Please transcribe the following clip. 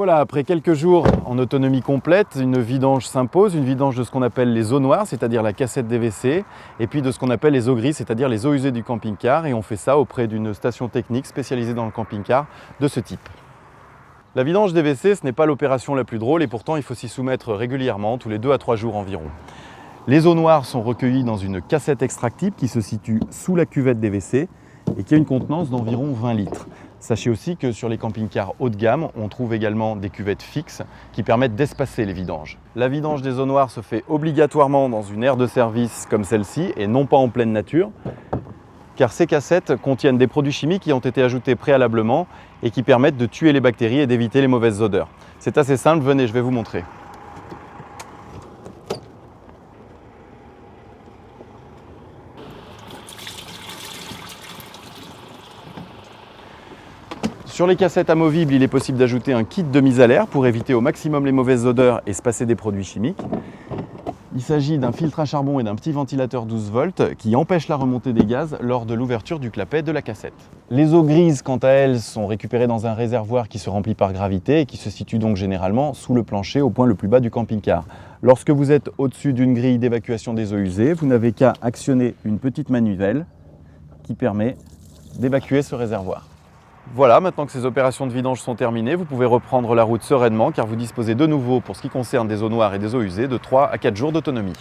Voilà, après quelques jours en autonomie complète, une vidange s'impose, une vidange de ce qu'on appelle les eaux noires, c'est-à-dire la cassette des WC, et puis de ce qu'on appelle les eaux grises, c'est-à-dire les eaux usées du camping-car, et on fait ça auprès d'une station technique spécialisée dans le camping-car de ce type. La vidange des WC, ce n'est pas l'opération la plus drôle, et pourtant il faut s'y soumettre régulièrement, tous les 2 à 3 jours environ. Les eaux noires sont recueillies dans une cassette extractible qui se situe sous la cuvette des WC et qui a une contenance d'environ 20 litres. Sachez aussi que sur les camping-cars haut de gamme, on trouve également des cuvettes fixes qui permettent d'espacer les vidanges. La vidange des eaux noires se fait obligatoirement dans une aire de service comme celle-ci et non pas en pleine nature, car ces cassettes contiennent des produits chimiques qui ont été ajoutés préalablement et qui permettent de tuer les bactéries et d'éviter les mauvaises odeurs. C'est assez simple, venez, je vais vous montrer. Sur les cassettes amovibles, il est possible d'ajouter un kit de mise à l'air pour éviter au maximum les mauvaises odeurs et se passer des produits chimiques. Il s'agit d'un filtre à charbon et d'un petit ventilateur 12 volts qui empêche la remontée des gaz lors de l'ouverture du clapet de la cassette. Les eaux grises, quant à elles, sont récupérées dans un réservoir qui se remplit par gravité et qui se situe donc généralement sous le plancher au point le plus bas du camping-car. Lorsque vous êtes au-dessus d'une grille d'évacuation des eaux usées, vous n'avez qu'à actionner une petite manivelle qui permet d'évacuer ce réservoir. Voilà, maintenant que ces opérations de vidange sont terminées, vous pouvez reprendre la route sereinement car vous disposez de nouveau, pour ce qui concerne des eaux noires et des eaux usées, de 3 à 4 jours d'autonomie.